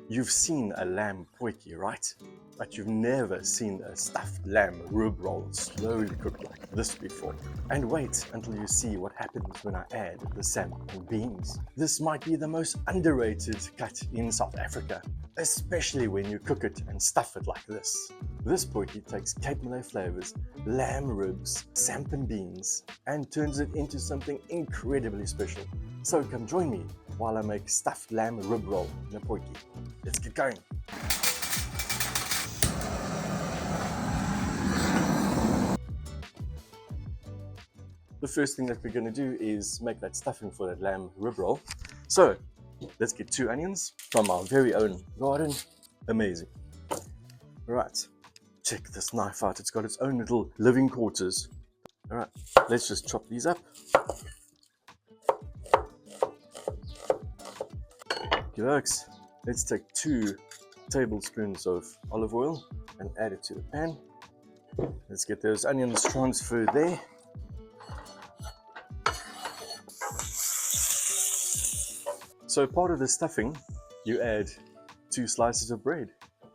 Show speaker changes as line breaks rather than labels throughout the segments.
You've seen a lamb potjie, right? But you've never seen a stuffed lamb rib roll slowly cooked like this before. And wait until you see what happens when I add the samp and beans. This might be the most underrated cut in South Africa, especially when you cook it and stuff it like this. This potjie takes Cape Malay flavors, lamb ribs, samp and beans, and turns it into something incredibly special. So come join me while I make stuffed lamb rib roll in a potjie. Let's get going. The first thing that we're going to do is make that stuffing for that lamb rib roll. So let's get 2 onions from our very own garden. Amazing. Right, check this knife out. It's got its own little living quarters. All right, let's just chop these up. Okay, folks, let's take 2 tablespoons of olive oil and add it to the pan. Let's get those onions transferred there. So part of the stuffing, you add 2 slices of bread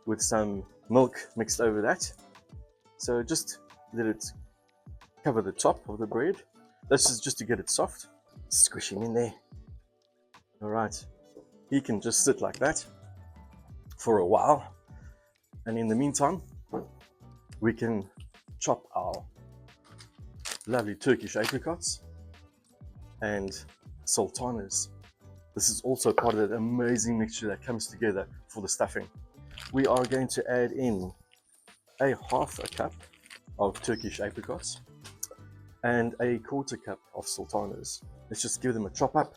with some milk mixed over that. So just let it cover the top of the bread. This is just to get it soft. Squish him in there. All right, he can just sit like that for a while. And in the meantime, we can chop our lovely Turkish apricots and sultanas. This is also part of that amazing mixture that comes together for the stuffing. We are going to add in a half a cup of Turkish apricots and a 1/4 cup of sultanas. Let's just give them a chop up.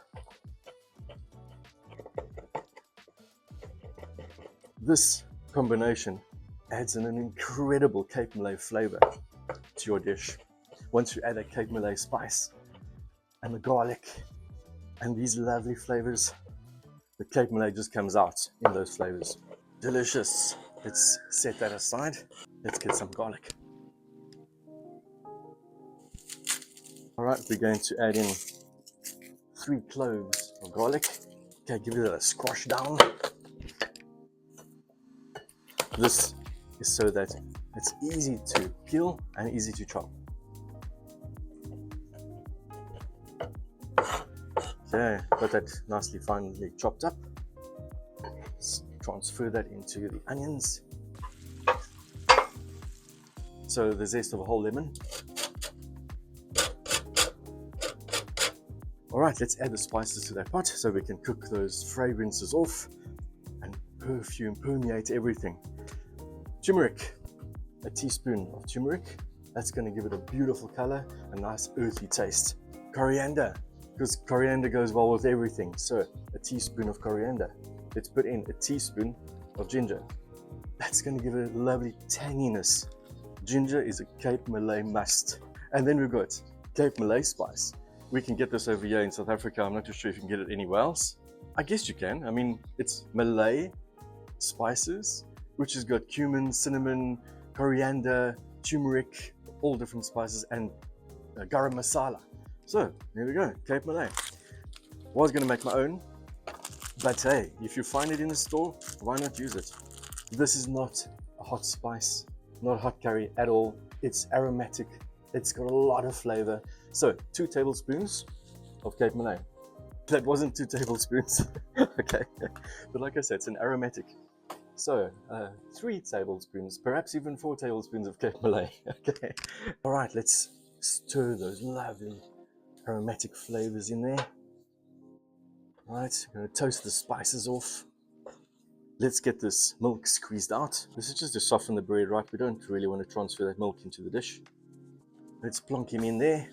This combination adds an incredible Cape Malay flavor to your dish. Once you add that Cape Malay spice and the garlic and these lovely flavors, the Cape Malay just comes out in those flavors. Delicious. Let's set that aside. Let's get some garlic. All right, we're going to add in 3 cloves of garlic. Okay, give it a squash down. This is so that it's easy to peel and easy to chop. Okay, got that nicely finely chopped up. Let's transfer that into the onions. So the zest of a whole lemon. All right, let's add the spices to that pot so we can cook those fragrances off and perfume permeate everything. Turmeric, a teaspoon of turmeric. That's going to give it a beautiful color, a nice earthy taste. Coriander, because coriander goes well with everything. So a teaspoon of coriander. Let's put in a teaspoon of ginger. That's going to give it a lovely tanginess. Ginger is a Cape Malay must. And then we've got Cape Malay spice. We can get this over here in South Africa. I'm not too sure if you can get it anywhere else. I guess you can. I mean, it's Malay spices, which has got cumin, cinnamon, coriander, turmeric, all different spices, and garam masala. So there we go, Cape Malay. Was going to make my own, but hey, if you find it in the store, why not use it? This is not a hot spice, not hot curry at all. It's aromatic. It's got a lot of flavor. So 2 tablespoons of Cape Malay. That wasn't 2 tablespoons. Okay, but like I said, it's an aromatic. So 3 tablespoons, perhaps even 4 tablespoons of Cape Malay. Okay. All right, let's stir those lovely aromatic flavors in there. All right, I'm going to toast the spices off. Let's get this milk squeezed out. This is just to soften the bread, right? We don't really want to transfer that milk into the dish. Let's plonk him in there.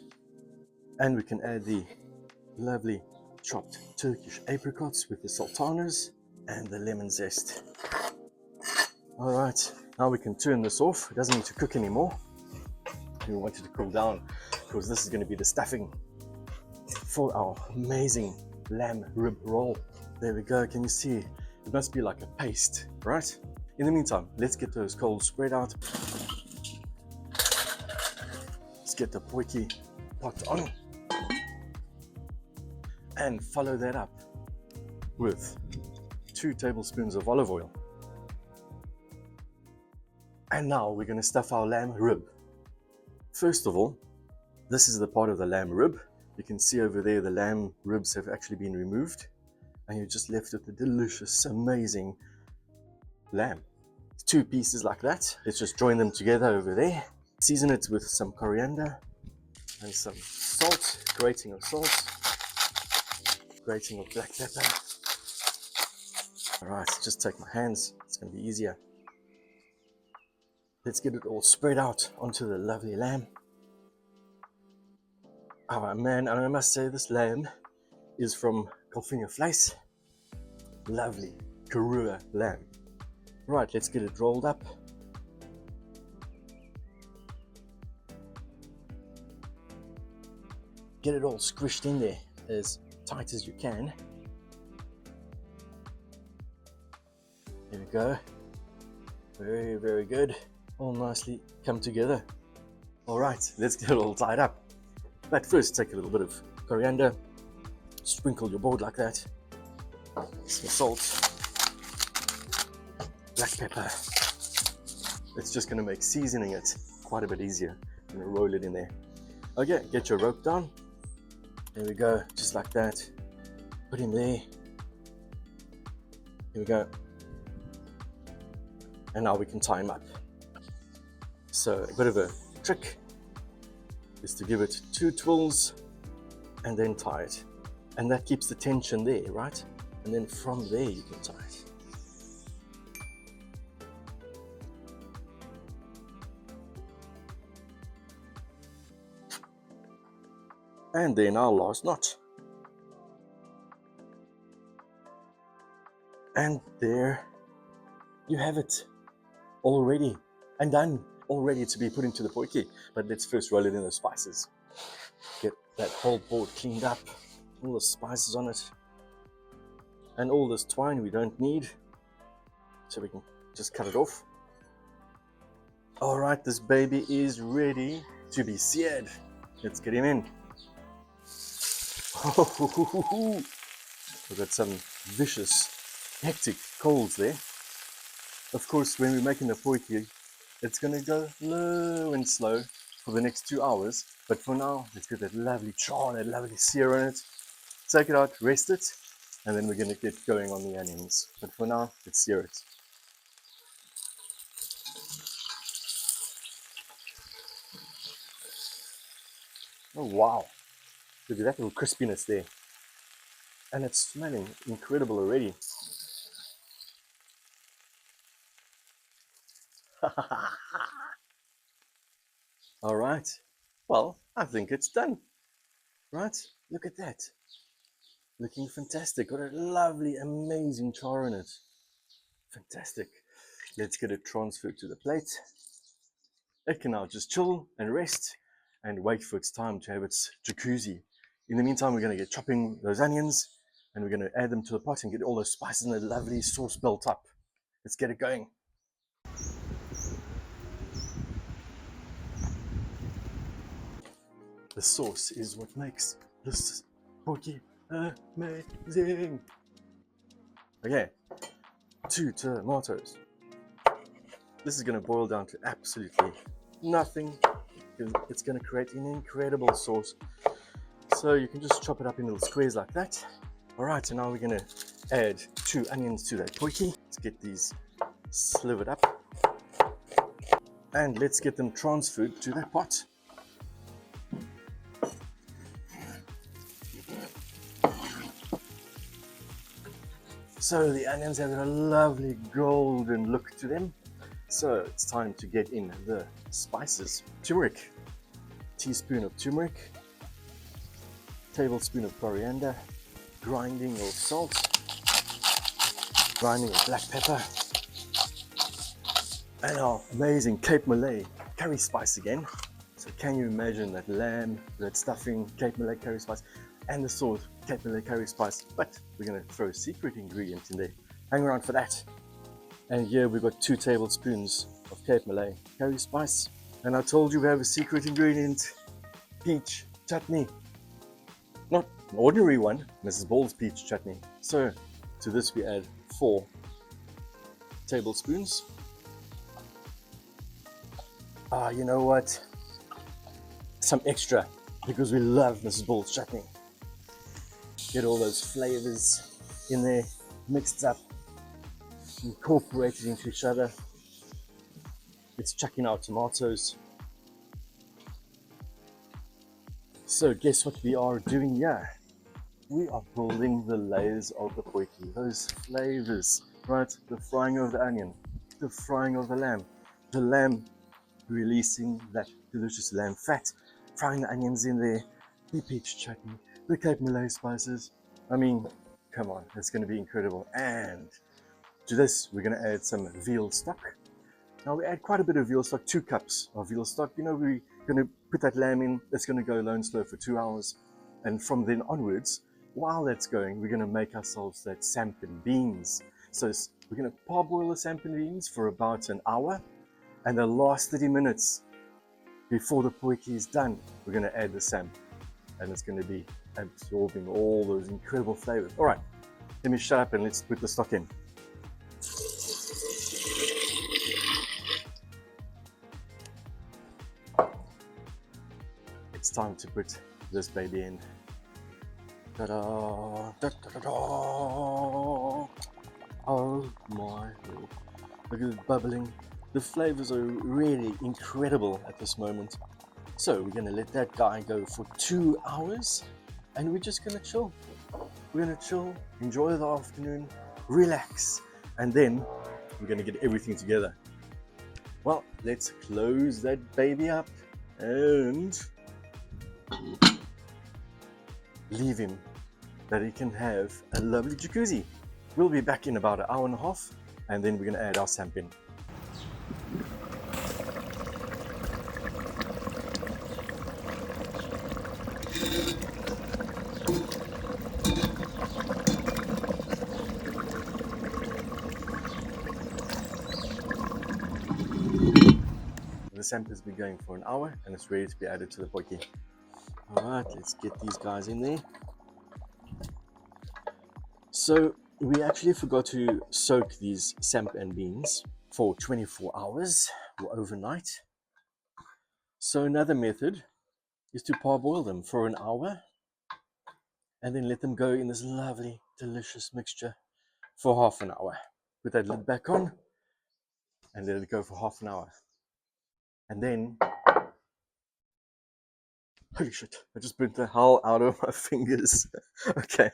And we can add the lovely chopped Turkish apricots with the sultanas and the lemon zest. All right, now we can turn this off. It doesn't need to cook anymore. We want it to cool down because this is going to be the stuffing for our amazing lamb rib roll. There we go. Can you see? It must be like a paste, right? In the meantime, let's get those coals spread out. Let's get the potjie pot on and follow that up with 2 tablespoons of olive oil. And now we're going to stuff our lamb rib. First of all, this is the part of the lamb rib. You can see over there the lamb ribs have actually been removed, and you're just left with the delicious, amazing lamb. 2 pieces like that. Let's just join them together over there. Season it with some coriander and some salt, grating of salt, grating of black pepper. All right, just take my hands, it's going to be easier. Let's get it all spread out onto the lovely lamb. Oh man, and I must say this lamb is from Kalfinia Vleis. Lovely Karoo lamb. Right, let's get it rolled up. Get it all squished in there as tight as you can. There we go. Very, very good. All nicely come together. All right, let's get it all tied up. But first, take a little bit of coriander, sprinkle your board like that, some salt, black pepper. It's just going to make seasoning it quite a bit easier. I'm going to roll it in there. Okay, get your rope down. There we go, just like that. Put him there. Here we go. And now we can tie him up. So a bit of a trick is to give it 2 twirls and then tie it. And that keeps the tension there, right? And then from there you can tie it. And then our last knot. And there you have it, all ready and done, all ready to be put into the potjie. But let's first roll it in the spices. Get that whole board cleaned up, all the spices on it, and all this twine we don't need, so we can just cut it off. All right, this baby is ready to be seared. Let's get him in. We've got some vicious, hectic coals there. Of course, when we're making the potjie, it's going to go low and slow for the next 2 hours. But for now, let's get that lovely char, that lovely sear on it. Take it out, rest it, and then we're going to get going on the onions. But for now, let's sear it. Oh wow, look at that little crispiness there. And it's smelling incredible already. All right, well, I think it's done. Right, look at that. Looking fantastic. Got a lovely, amazing char in it. Fantastic. Let's get it transferred to the plate. It can now just chill and rest and wait for its time to have its jacuzzi. In the meantime, we're going to get chopping those onions and we're going to add them to the pot and get all those spices and the lovely sauce built up. Let's get it going. The sauce is what makes this potjie amazing. Okay, 2 tomatoes. This is going to boil down to absolutely nothing. It's going to create an incredible sauce. So you can just chop it up in little squares like that. All right, so now we're going to add 2 onions to that potjie. Let's get these slivered up. And let's get them transferred to that pot. So the onions have a lovely golden look to them. So it's time to get in the spices. Turmeric, teaspoon of turmeric, tablespoon of coriander, grinding of salt, grinding of black pepper, and our amazing Cape Malay curry spice again. So can you imagine that lamb, that stuffing, Cape Malay curry spice, and the sauce, Cape Malay curry spice, but we're going to throw a secret ingredient in there. Hang around for that. And here we've got 2 tablespoons of Cape Malay curry spice. And I told you we have a secret ingredient, peach chutney. Not an ordinary one, Mrs. Ball's peach chutney. So to this we add 4 tablespoons. You know what? Some extra, because we love Mrs. Ball's chutney. Get all those flavors in there, mixed up, incorporated into each other. It's chucking out tomatoes. So guess what we are doing here? We are building the layers of the potjie, those flavors, right? The frying of the onion, the frying of the lamb releasing that delicious lamb fat, frying the onions in there, the peach chutney, the Cape Malay spices. I mean, come on, it's going to be incredible. And to this, we're going to add some veal stock. Now we add quite a bit of veal stock, 2 cups of veal stock. You know, we're going to put that lamb in, it's going to go low and slow for 2 hours. And from then onwards, while that's going, we're going to make ourselves that samp and beans. So we're going to parboil the samp and beans for about an hour. And the last 30 minutes before the potjie is done, we're going to add the samp. And it's going to be absorbing all those incredible flavors. All right, let me shut up and let's put the stock in. It's time to put this baby in. Ta-da, da-da-da-da. Oh my Lord. Look at it bubbling. The flavors are really incredible at this moment. So we're gonna let that guy go for 2 hours and we're just gonna chill. We're gonna chill, enjoy the afternoon, relax, and then we're gonna get everything together. Well, let's close that baby up and leave him that he can have a lovely jacuzzi. We'll be back in about an hour and a half and then we're gonna add our samp in. The samp has been going for an hour and it's ready to be added to the potjie. Alright, let's get these guys in there. So we actually forgot to soak these samp and beans for 24 hours or overnight. So another method is to parboil them for an hour and then let them go in this lovely, delicious mixture for half an hour. Put that lid back on and let it go for half an hour. And then, holy shit, I just burnt the hell out of my fingers. Okay,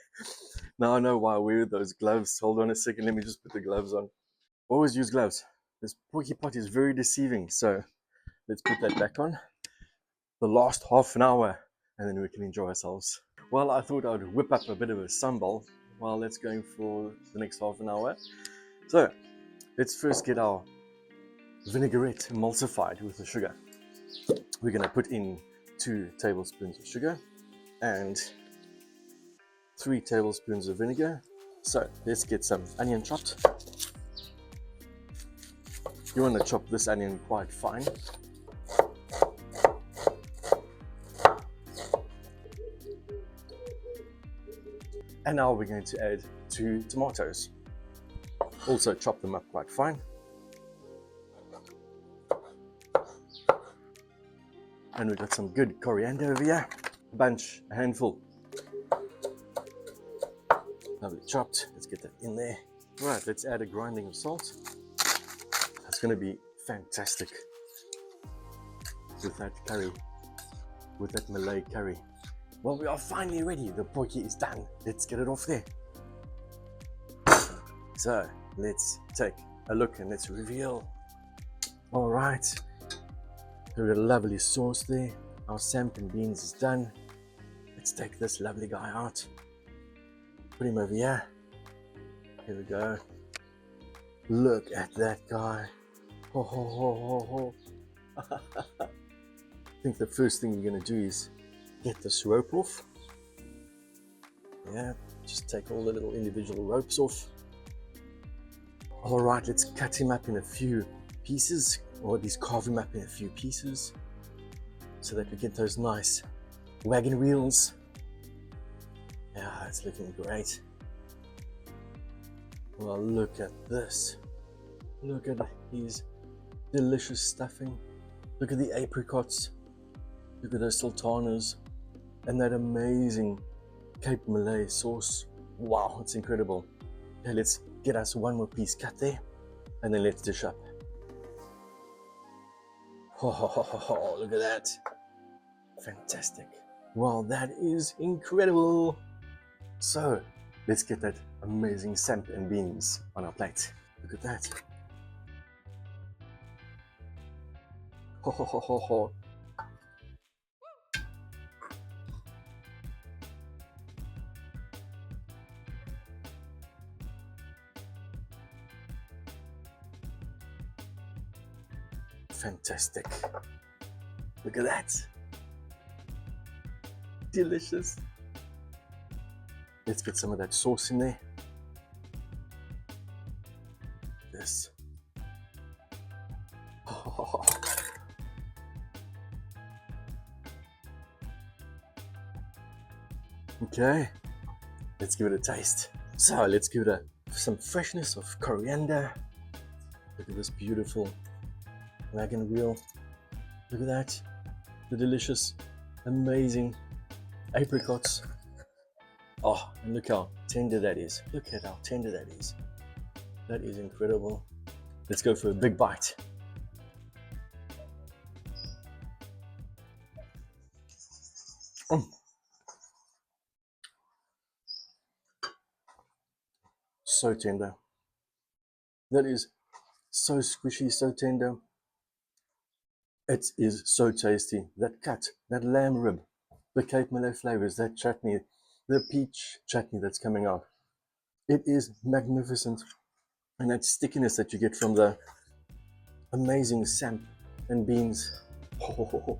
now I know why I wear those gloves. Hold on a second, let me just put the gloves on. Always use gloves. This potjie pot is very deceiving, so let's put that back on. The last half an hour, and then we can enjoy ourselves. Well, I thought I'd whip up a bit of a sambal while that's going for the next half an hour. So, let's first get our vinaigrette emulsified with the sugar. We're going to put in 2 tablespoons of sugar and 3 tablespoons of vinegar. So let's get some onion chopped. You want to chop this onion quite fine. And now we're going to add 2 tomatoes. Also chop them up quite fine. And we've got some good coriander over here. A handful. Lovely chopped. Let's get that in there. Right, let's add a grinding of salt. That's going to be fantastic with that curry, with that Malay curry. Well, we are finally ready. The potjie is done. Let's get it off there. So let's take a look and let's reveal. All right. We've got a lovely sauce there. Our samp and beans is done. Let's take this lovely guy out. Put him over here. Here we go. Look at that guy. Ho ho ho ho ho. I think the first thing we're going to do is get this rope off. Yeah, just take all the little individual ropes off. All right, let's cut him up in a few pieces, or at least carve him up in a few pieces so that we get those nice wagon wheels. Yeah, it's looking great. Well, look at this. Look at his delicious stuffing. Look at the apricots. Look at those sultanas. And that amazing Cape Malay sauce. Wow, it's incredible. Okay, let's get us one more piece cut there. And then let's dish up. Oh, look at that. Fantastic. Wow, that is incredible. So, let's get that amazing samp and beans on our plate. Look at that. Ho. Fantastic. Look at that. Delicious. Let's get some of that sauce in there. This. Oh. Okay, let's give it a taste. So let's give it some freshness of coriander. Look at this beautiful wagon wheel. Look at that. The delicious, amazing apricots. Oh, and look how tender that is. Look at how tender that is. That is incredible. Let's go for a big bite. So tender. That is so squishy, so tender. It is so tasty. That cut, that lamb rib, the Cape Malay flavors, that chutney, the peach chutney that's coming out. It is magnificent. And that stickiness that you get from the amazing samp and beans. Oh,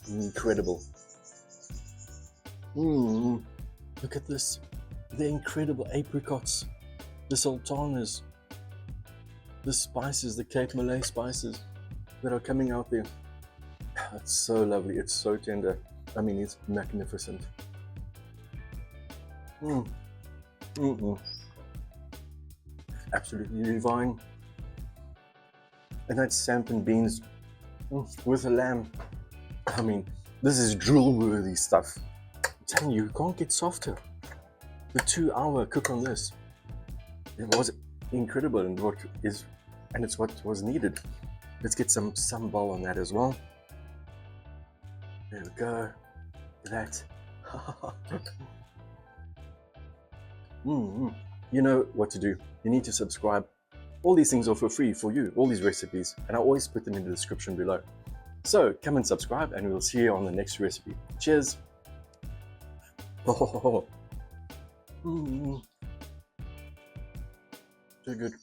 incredible. Look at this. The incredible apricots, the sultanas, the spices, the Cape Malay spices that are coming out there. It's so lovely. It's so tender. I mean, it's magnificent. Absolutely divine. And that samp and beans with a lamb. I mean, this is drool-worthy stuff. I'm telling you, you can't get softer. The 2-hour cook on this, it was incredible, and it's what was needed. Let's get some sambal on that as well. There we go. Look at that. You know what to do. You need to subscribe. All these things are for free for you, all these recipes, and I always put them in the description below. So come and subscribe, and we'll see you on the next recipe. Cheers. So good.